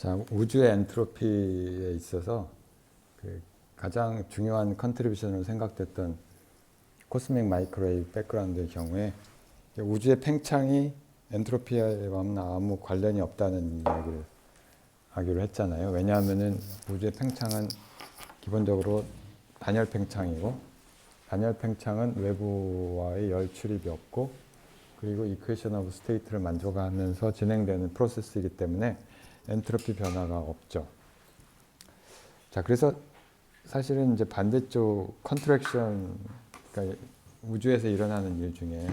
자, 우주의 엔트로피에 있어서 그 가장 중요한 컨트리뷰션으로 생각됐던 코스믹 마이크로웨이브 백그라운드의 경우에 우주의 팽창이 엔트로피와 아무 관련이 없다는 이야기를 하기로 했잖아요. 왜냐하면은 우주의 팽창은 기본적으로 단열 팽창이고, 단열 팽창은 외부와의 열 출입이 없고, 그리고 이퀘이션 오브 스테이트를 만족하면서 진행되는 프로세스이기 때문에 엔트로피 변화가 없죠. 자, 그래서 사실은 이제 반대쪽 컨트랙션, 그러니까 우주에서 일어나는 일 중에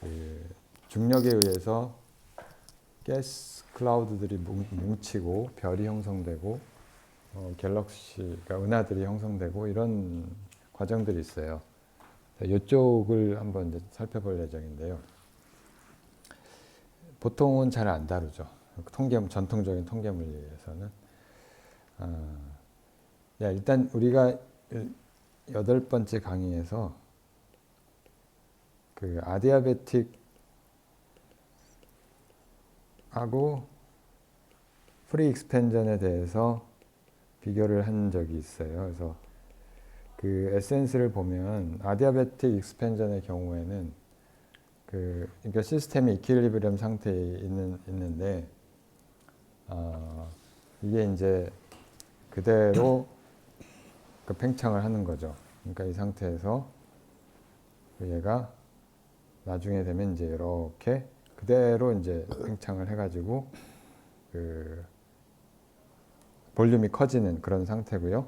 그 중력에 의해서 가스 클라우드들이 뭉치고 별이 형성되고 갤럭시가 은하들이 형성되고 이런 과정들이 있어요. 이쪽을 한번 이제 살펴볼 예정인데요. 보통은 잘 안 다루죠. 전통적인 통계물리에서는. 일단 우리가 8번째 강의에서 그 아디아베틱하고 프리 익스펜전에 대해서 비교를 한 적이 있어요. 그래서 그 에센스를 보면 아디아베틱 익스펜전의 경우에는 그러니까 시스템이 이퀄리브리엄 상태에 있는데 이게 이제 그대로 그 팽창을 하는 거죠. 그러니까 이 상태에서 얘가 나중에 되면 이제 이렇게 그대로 이제 팽창을 해가지고 그 볼륨이 커지는 그런 상태고요.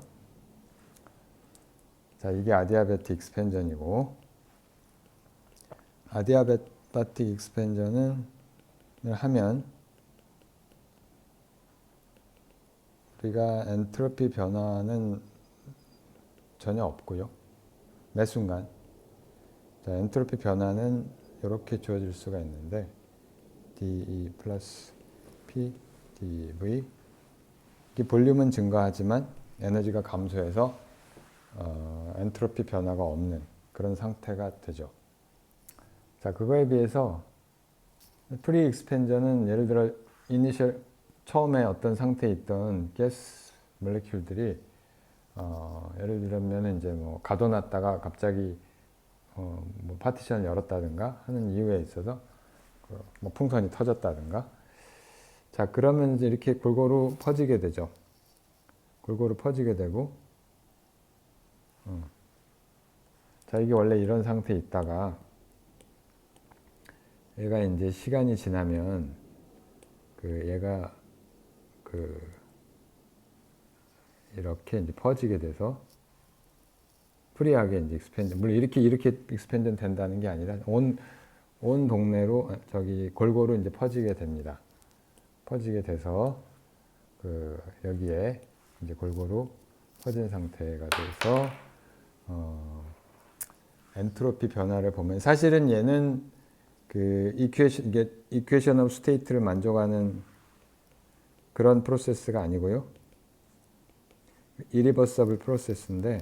자, 이게 아디아베틱 익스펜전이고, 아디아베틱 익스펜전을 하면 우리가 엔트로피 변화는 전혀 없고요. 매 순간. 자, 엔트로피 변화는 이렇게 주어질 수가 있는데 dE 플러스 P dV, 이 볼륨은 증가하지만 에너지가 감소해서 엔트로피 변화가 없는 그런 상태가 되죠. 자, 그거에 비해서 프리 익스펜전은 예를 들어 이니셜 처음에 어떤 상태에 있던 가스 몰레큘들이 예를 들면 이제 뭐 가둬놨다가 갑자기 뭐 파티션을 열었다든가 하는 이유에 있어서 뭐 풍선이 터졌다든가. 자, 그러면 이제 이렇게 골고루 퍼지게 되죠. 골고루 퍼지게 되고, 자, 이게 원래 이런 상태에 있다가 얘가 이제 시간이 지나면 얘가 이렇게 이제 퍼지게 돼서 프리하게 이제 익스펜전, 물론 이렇게 익스펜전 된다는 게 아니라 온 동네로 골고루 이제 퍼지게 됩니다. 퍼지게 돼서 여기에 이제 골고루 퍼진 상태가 돼서 엔트로피 변화를 보면 사실은 얘는 이퀘이션 오브 스테이트를 만족하는 그런 프로세스가 아니고요. 이리버서블 프로세스인데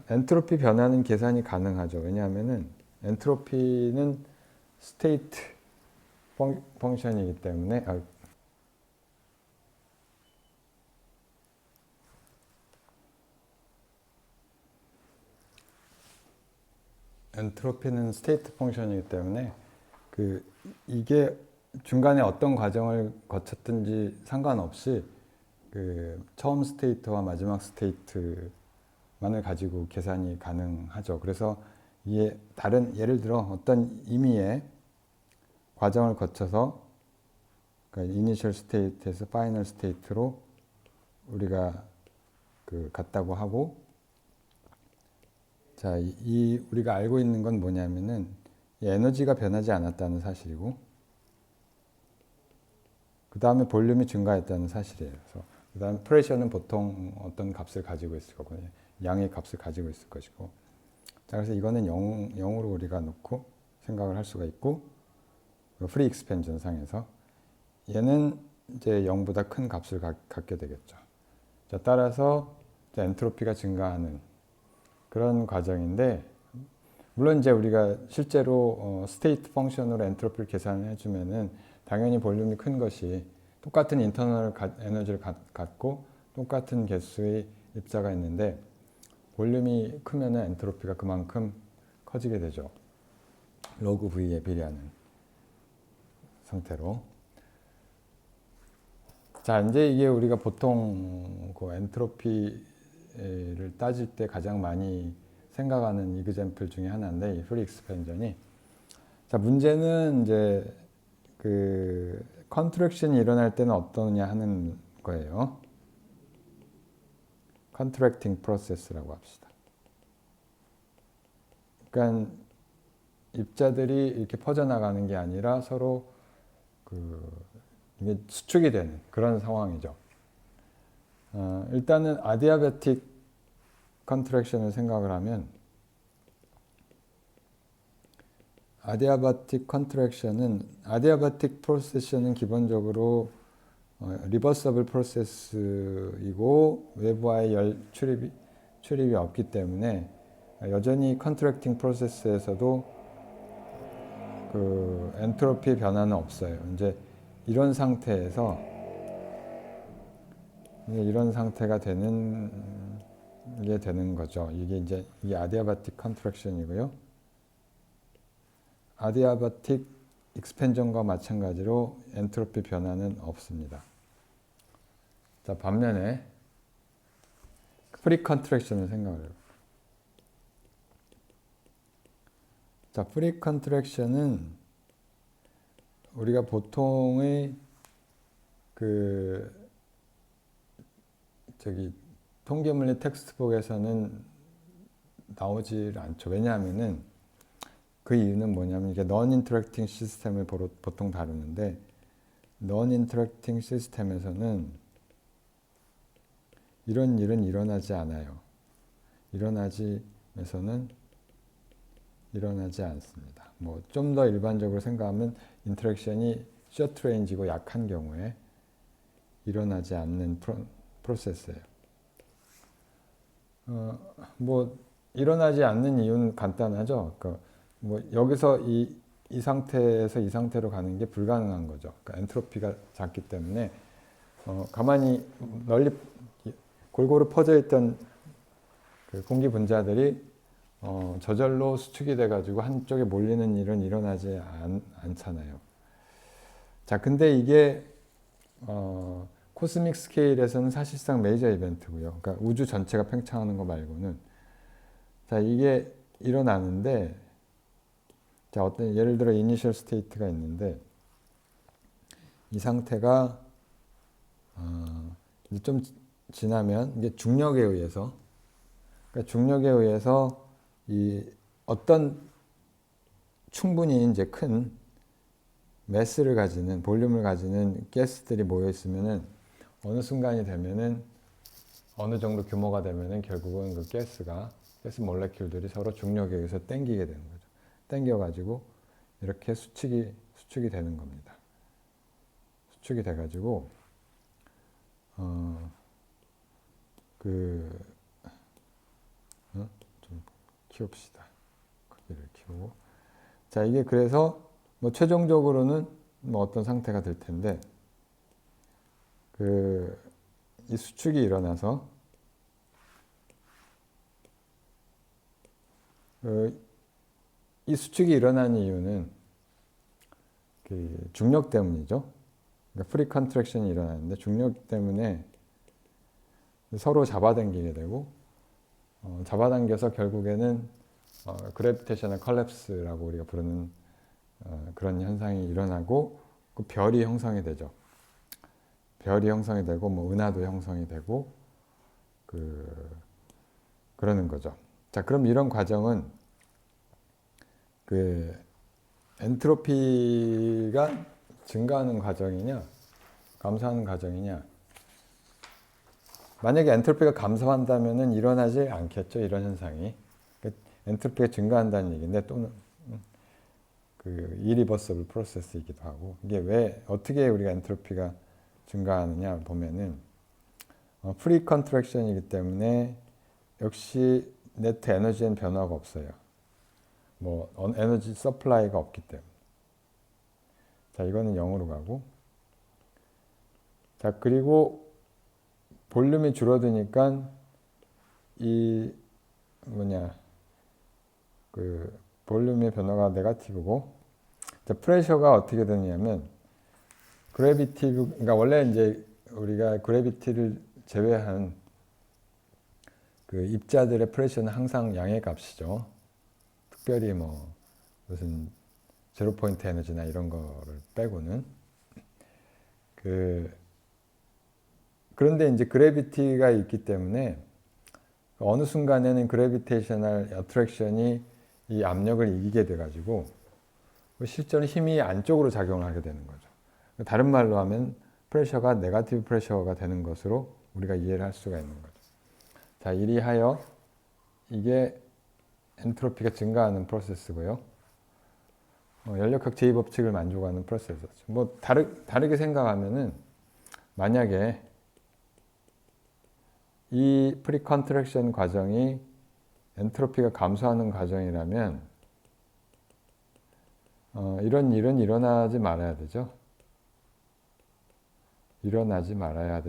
엔트로피 변화는 계산이 가능하죠. 왜냐하면은 엔트로피는 스테이트 펑션이기 때문에 엔트로피는 스테이트 펑션이기 때문에 이게 중간에 어떤 과정을 거쳤든지 상관없이 처음 스테이트와 마지막 스테이트만을 가지고 계산이 가능하죠. 그래서 이게 예를 들어 어떤 임의의 과정을 거쳐서 이니셜 스테이트에서 파이널 스테이트로 우리가 갔다고 하고, 자, 우리가 알고 있는 건 뭐냐면은 에너지가 변하지 않았다는 사실이고, 그 다음에 볼륨이 증가했다는 사실이에요. 그래서 그 다음에 프레셔는 보통 어떤 값을 가지고 있을 거고, 양의 값을 가지고 있을 것이고. 자, 그래서 이거는 0으로 우리가 놓고 생각을 할 수가 있고, 프리 익스펜전 상에서 얘는 이제 0보다 큰 값을 갖게 되겠죠. 자, 따라서 엔트로피가 증가하는 그런 과정인데, 물론 이제 우리가 실제로 스테이트 펑션으로 엔트로피를 계산해 주면은 당연히 볼륨이 큰 것이 똑같은 인터널 에너지를 갖고 똑같은 개수의 입자가 있는데 볼륨이 크면은 엔트로피가 그만큼 커지게 되죠. 로그 V에 비례하는 상태로. 자, 이제 이게 우리가 보통 그 엔트로피를 따질 때 가장 많이 생각하는 이그젬플 중에 하나인데, 이 프리 익스펜전이. 자, 문제는 이제 그 컨트랙션이 일어날 때는 어떠냐 하는 거예요. 컨트랙팅 프로세스라고 합시다. 그러니까 입자들이 이렇게 퍼져나가는 게 아니라 서로 이게 수축이 되는 그런 상황이죠. 일단은 아디아바틱 컨트랙션을 생각을 하면 아디아바틱 프로세스는 기본적으로 리버서블 프로세스이고 외부와의 열 출입이 없기 때문에 여전히 컨트랙팅 프로세스에서도 그 엔트로피 변화는 없어요. 이제 이런 상태에서 이런 상태가 되는 게 되는 거죠. 이게 이제 이 아디아바틱 컨트랙션이고요. 아디아바틱 익스펜전과 마찬가지로 엔트로피 변화는 없습니다. 자, 반면에 프리 컨트랙션을 생각을 해요. 자, 프리 컨트랙션은 우리가 보통의 통계물리 텍스트북에서는 나오질 않죠. 왜냐하면은 그 이유는 뭐냐면 이게 non interacting 시스템을 보통 다루는데 non interacting 시스템에서는 이런 일은 일어나지 않아요. 일어나지 않습니다. 뭐 좀 더 일반적으로 생각하면 인터랙션이 셔트 레인지고 약한 경우에 일어나지 않는 프로세스예요. 뭐 일어나지 않는 이유는 간단하죠. 그러니까 뭐 여기서 이 상태에서 이 상태로 가는 게 불가능한 거죠. 그러니까 엔트로피가 작기 때문에 가만히 널리 골고루 퍼져 있던 그 공기 분자들이 저절로 수축이 돼가지고 한쪽에 몰리는 일은 일어나지 않잖아요. 자, 근데 이게 코스믹 스케일에서는 사실상 메이저 이벤트고요. 그러니까 우주 전체가 팽창하는 거 말고는. 자, 이게 일어나는데, 자, 예를 들어 이니셜 스테이트가 있는데, 이 상태가 이제 좀 지나면 이게 중력에 의해서, 그러니까 중력에 의해서 이 어떤 충분히 이제 큰 매스를 가지는, 볼륨을 가지는 가스들이 모여 있으면은 어느 순간이 되면은 어느 정도 규모가 되면은 결국은 그 가스 몰레큘들이 서로 중력에 의해서 당기게 되는 거죠. 당겨가지고 이렇게 수축이 되는 겁니다. 수축이 돼가지고 좀 키웁시다. 크기를 키우고. 자, 이게 그래서 뭐 최종적으로는 뭐 어떤 상태가 될 텐데 이 수축이 일어나서 이 수축이 일어나는 이유는 그 중력 때문이죠. 그러니까 프리 컨트랙션이 일어나는데 중력 때문에 서로 잡아당기게 되고 잡아당겨서 결국에는 그래비테이셔널 컬랩스라고 우리가 부르는 그런 현상이 일어나고 그 별이 형성이 되죠. 별이 형성이 되고 뭐 은하도 형성이 되고 그러는 거죠. 자, 그럼 이런 과정은 그 엔트로피가 증가하는 과정이냐 감소하는 과정이냐. 만약에 엔트로피가 감소한다면은 일어나지 않겠죠, 이런 현상이. 엔트로피가 증가한다는 얘기인데 또는 그 이리버서블 프로세스이기도 하고, 이게 왜 어떻게 우리가 엔트로피가 증가하느냐 보면은 프리 컨트랙션이기 때문에 역시 네트 에너지엔 변화가 없어요. 뭐 에너지 서플라이가 없기 때문에. 자, 이거는 0으로 가고. 자, 그리고 볼륨이 줄어드니까 이 그 볼륨의 변화가 네거티브고, 자, 프레셔가 어떻게 되냐면 그래비티, 원래 이제 우리가 그래비티를 제외한 그 입자들의 프레셔는 항상 양의 값이죠. 특별히 무슨 제로 포인트 에너지나 이런 거를 빼고는. 그런데 이제 그래비티가 있기 때문에 어느 순간에는 그래비테이셔널 어트랙션이 이 압력을 이기게 돼가지고 실제로 힘이 안쪽으로 작용을 하게 되는 거죠. 다른 말로 하면 프레셔가 네거티브 프레셔가 되는 것으로 우리가 이해를 할 수가 있는 거죠. 자, 이리하여 이게 엔트로피가 증가하는 프로세스고요. 연력학 제2법칙을 만족하는 프로세스죠. 다르게 생각하면은 만약에 이 프리컨트랙션 과정이 엔트로피가 감소하는 과정이라면 이런 일은 일어나지 말아야 되죠. 일어나지 않아야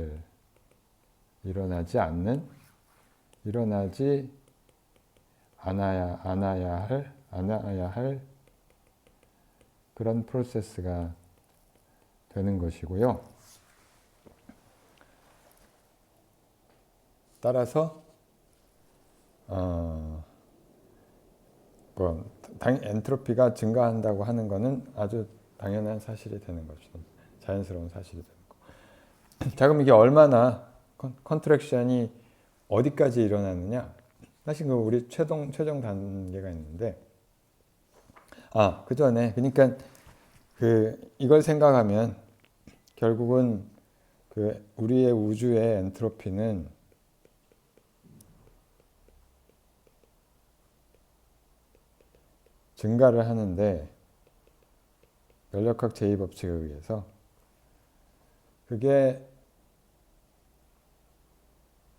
할 그런 프로세스가 되는 것이고요. 따라서 엔트로피가 증가한다고 하는 것은 아주 당연한 사실이 되는 거죠. 자연스러운 사실이 되는 거. 자, 그럼 이게 얼마나 컨트랙션이 어디까지 일어나느냐? 사실 우리 최종 단계가 있는데, 그 전에 그러니까 이걸 생각하면 결국은 우리의 우주의 엔트로피는 증가를 하는데 연력학 제2법칙에 의해서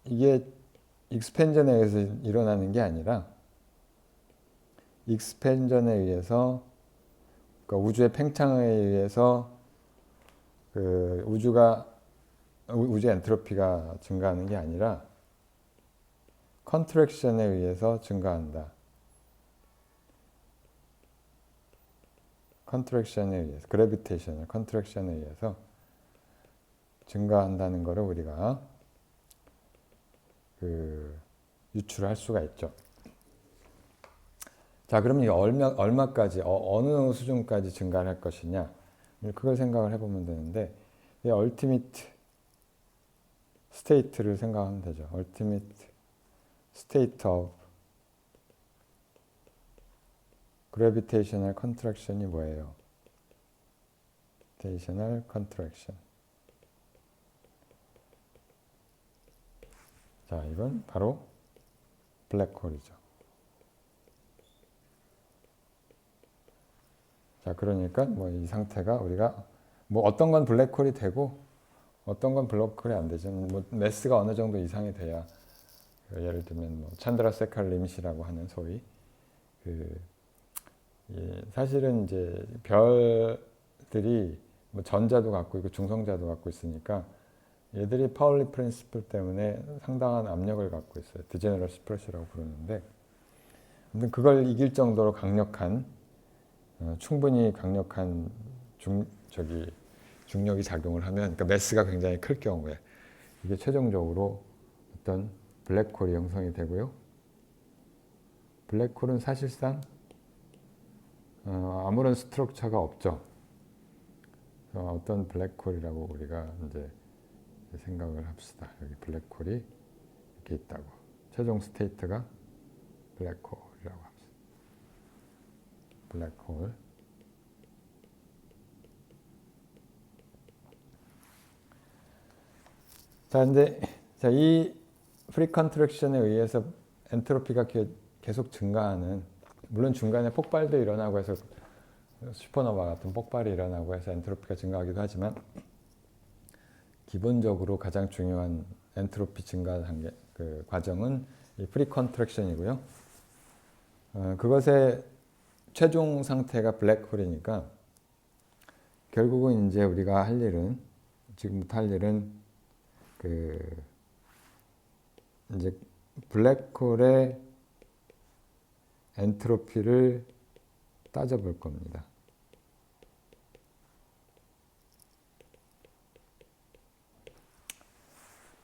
이게 익스펜전에 의해서 일어나는 게 아니라 익스펜전에 의해서, 그러니까 우주의 팽창에 의해서 우주의 엔트로피가 증가하는 게 아니라 컨트랙션에 의해서 증가한다. 컨트랙션에 의해서, 그래비테이션을 컨트랙션에 의해서 증가한다는 것을 우리가 유출할 수가 있죠. 자, 그러면 얼마까지, 어느 수준까지 증가를 할 것이냐, 그걸 생각을 해보면 되는데, 이 얼티미트 스테이트를 생각하면 되죠. 얼티미트 스테이트 오브 그래비테이셔널 컨트랙션이 뭐예요? 그래비테이셔널 컨트랙션. 자, 이건 바로 블랙홀이죠. 자, 그러니까 이 상태가 우리가 어떤 건 블랙홀이 되고 어떤 건 블랙홀이 안 되죠. 매스가 어느 정도 이상이 돼야, 예를 들면 찬드라세칼 리밋이라고 하는 소위 사실은 이제 별들이 전자도 갖고 있고 중성자도 갖고 있으니까 얘들이 파울리 프린시플 때문에 상당한 압력을 갖고 있어요. 디제너러스 프레셔라고 부르는데, 아무튼 그걸 이길 정도로 강력한, 충분히 강력한 중력이 작용을 하면, 그러니까 매스가 굉장히 클 경우에 이게 최종적으로 어떤 블랙홀이 형성이 되고요. 블랙홀은 사실상 아무런 스트럭처가 없죠. 어떤 블랙홀이라고 우리가 이제 생각을 합시다. 여기 블랙홀이 이렇게 있다고. 최종 스테이트가 블랙홀이라고 합시다. 블랙홀. 자, 근데 이 프리컨트랙션에 의해서 엔트로피가 계속 증가하는, 물론 중간에 폭발도 일어나고 해서 슈퍼노바 같은 폭발이 일어나고 해서 엔트로피가 증가하기도 하지만, 기본적으로 가장 중요한 엔트로피 증가 단계, 과정은 이 프리컨트랙션이고요. 그것의 최종 상태가 블랙홀이니까 결국은 이제 우리가 할 일은 지금부터 할 일은 이제 블랙홀의 엔트로피를 따져볼 겁니다.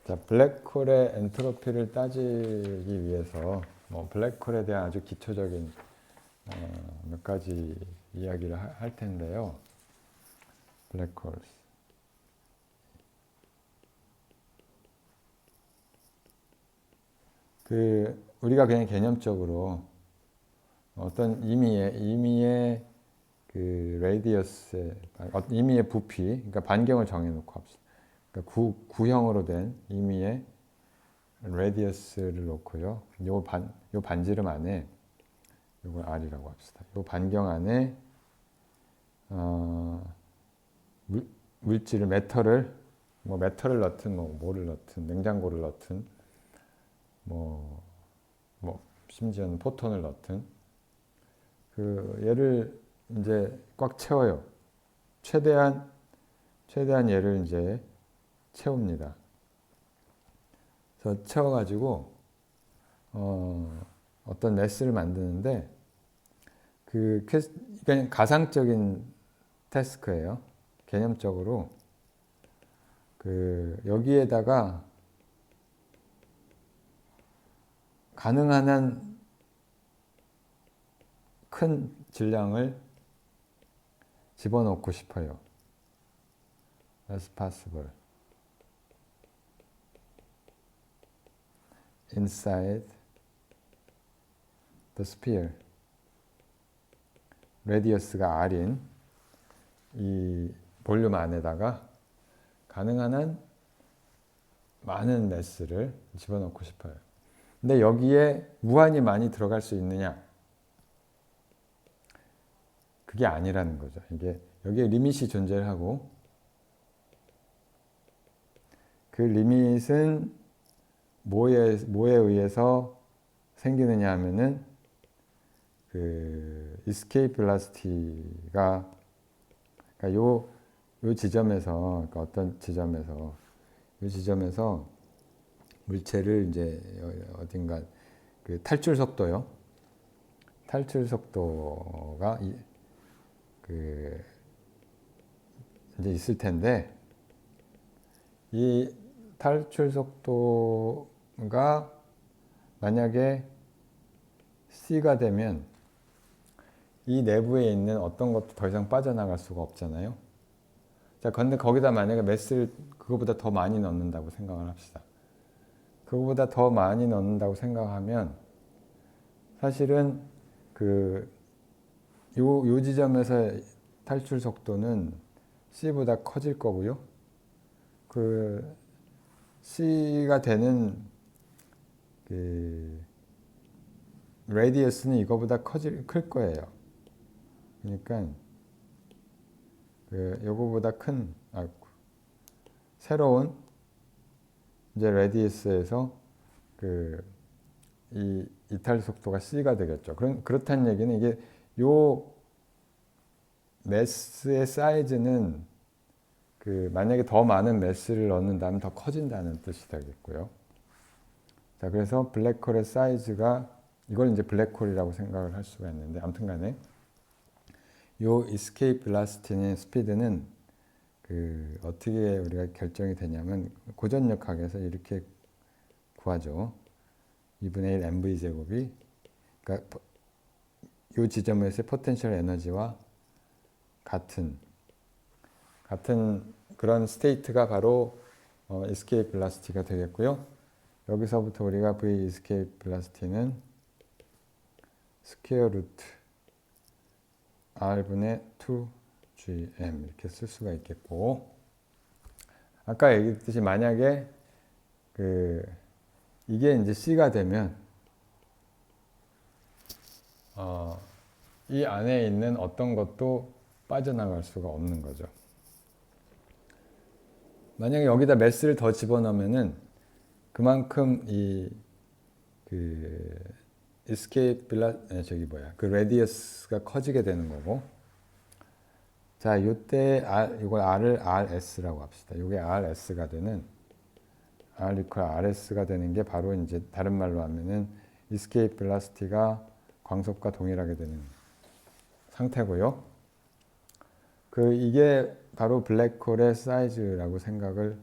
자, 블랙홀의 엔트로피를 따지기 위해서 블랙홀에 대한 아주 기초적인 몇 가지 이야기를 할 텐데요. 블랙홀. 우리가 그냥 개념적으로 어떤 임의의 레디어스의 임의의 부피, 그러니까 반경을 정해놓고 합시다. 그러니까 구형으로 된 임의의 레디어스를 놓고요. 요 반지름 안에 이걸 R이라고 합시다. 요 반경 안에 물질을 메터를 넣든 뭐를 넣든 냉장고를 넣든 심지어는 포톤을 넣든 얘를 이제 꽉 채워요. 최대한 얘를 이제 채웁니다. 그래서 채워가지고 어떤 매스를 만드는데 그러니까 가상적인 태스크예요. 개념적으로 여기에다가 가능한 한 큰 질량을 집어넣고 싶어요. as possible inside the sphere. 레디어스가 R인 이 볼륨 안에다가 가능한 한 많은 매스를 집어넣고 싶어요. 근데 여기에 무한히 많이 들어갈 수 있느냐? 그게 아니라는 거죠. 여기에 리밋이 존재를 하고 그 리밋은 뭐에 의해서 생기느냐 하면은 escape velocity가 그러니까 요 지점에서 그러니까 어떤 지점에서 이 지점에서 물체를 이제 어딘가 탈출 속도요. 탈출 속도가 이제 있을 텐데 이 탈출 속도가 만약에 C가 되면 이 내부에 있는 어떤 것도 더 이상 빠져나갈 수가 없잖아요. 자, 근데 거기다 만약에 매스를 그거보다 더 많이 넣는다고 생각을 합시다. 그거보다 더 많이 넣는다고 생각하면 사실은 요 지점에서 탈출 속도는 C보다 커질 거고요. C가 되는 레디어스는 이거보다 클 거예요. 그러니까 요거보다 큰 새로운 이제 레디어스에서 이 이탈 속도가 C가 되겠죠. 그렇다는 얘기는 이게 요 매스의 사이즈는 만약에 더 많은 매스를 넣는다면 더 커진다는 뜻이 되겠고요. 자, 그래서 블랙홀의 사이즈가 이걸 이제 블랙홀이라고 생각을 할 수가 있는데 아무튼 간에 요 escape velocity는 스피드는 어떻게 우리가 결정이 되냐면 고전력학에서 이렇게 구하죠. 2분의 1 mv 제곱이 그러니까 이 지점에서의 포텐셜 에너지와 같은 그런 스테이트가 바로 escape velocity가 되겠고요. 여기서부터 우리가 v escape velocity는 스퀘어 루트 r분의 2gm 이렇게 쓸 수가 있겠고, 아까 얘기했듯이 만약에 이게 이제 C가 되면 이 안에 있는 어떤 것도 빠져나갈 수가 없는 거죠. 만약에 여기다 매스를 더 집어넣으면은 그만큼 이 escape 그 radius가 커지게 되는 거고. 자, 이때 이걸 R을 RS라고 합시다. 이게 RS가 되는 R equal RS가 되는 게 바로 이제 다른 말로 하면은 escape velocity가 광속과 동일하게 되는 상태고요. 이게 바로 블랙홀의 사이즈라고 생각을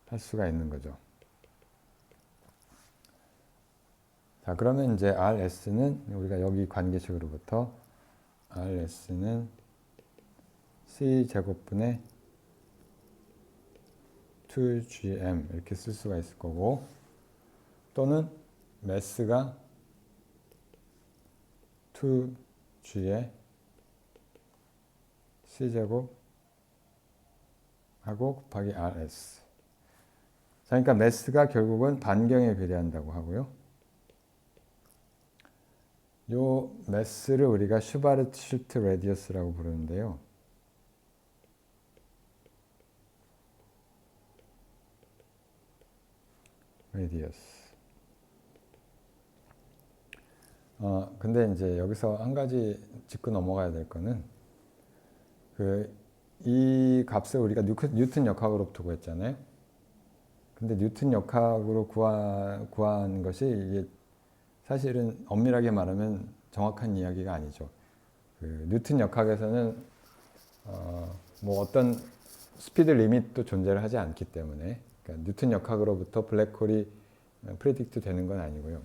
할 수가 있는 거죠. 자, 그러면 이제 RS는 우리가 여기 관계식으로부터 RS는 C제곱분의 2GM 이렇게 쓸 수가 있을 거고, 또는 매스가 2G의 C제곱 하고 곱하기 RS. 자, 그러니까 매스가 결국은 반경에 비례한다고 하고요. 요 매스를 우리가 슈바르트슈트 레디어스라고 부르는데요. 레디어스. 근데 이제 여기서 한 가지 짚고 넘어가야 될 거는 이 값을 우리가 뉴턴 역학으로부터 구했잖아요. 근데 뉴턴 역학으로 구한 것이 이게 사실은 엄밀하게 말하면 정확한 이야기가 아니죠. 뉴턴 역학에서는 뭐 어떤 스피드 리밋도 존재를 하지 않기 때문에, 그러니까 뉴턴 역학으로부터 블랙홀이 프레딕트 되는 건 아니고요.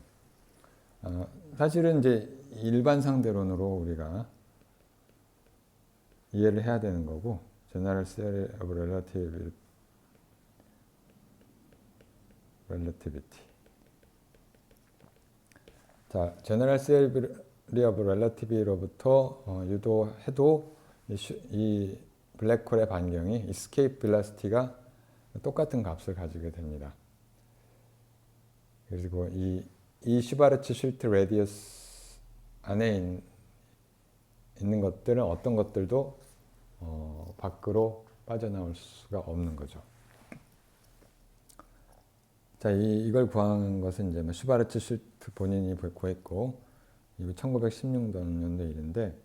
사실은 이제 일반 상대론으로 우리가 이해를 해야 되는 거고, General Theory of Relativity. 자, General Theory of Relativity로부터 유도해도 이 블랙홀의 반경이 escape velocity가 똑같은 값을 가지게 됩니다. 그리고 이 슈바르츠-슐트 레디어스 안에 있는 것들은 어떤 것들도 밖으로 빠져나올 수가 없는 거죠. 자, 이걸 구한 것은 이제 슈바르츠-슐트 본인이 구했고, 이거 1916년도 일인데,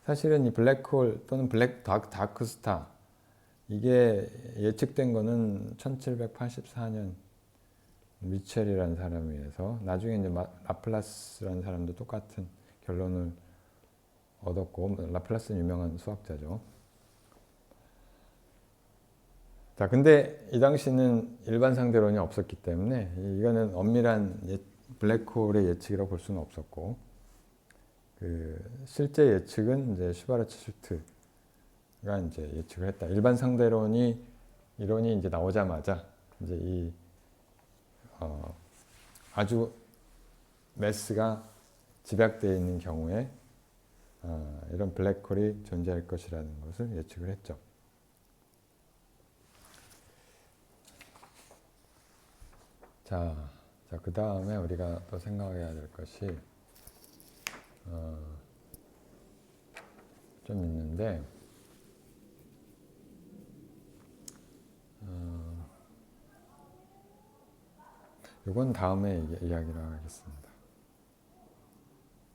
사실은 이 블랙홀 또는 다크 스타, 이게 예측된 거는 1784년 미첼이라는 사람에 의해서, 나중에 이제 라플라스라는 사람도 똑같은 결론을 얻었고, 라플라스는 유명한 수학자죠. 자, 근데 이 당시는 일반 상대론이 없었기 때문에 이거는 엄밀한 블랙홀의 예측이라고 볼 수는 없었고, 실제 예측은 이제 슈바르츠-슐트가 이제 예측을 했다. 일반 상대론이 이론이 이제 나오자마자 이제 아주 매스가 집약되어 있는 경우에 이런 블랙홀이 존재할 것이라는 것을 예측을 했죠. 자, 그 다음에 우리가 또 생각해야 될 것이 좀 있는데, 이건 다음에 이야기를 하겠습니다.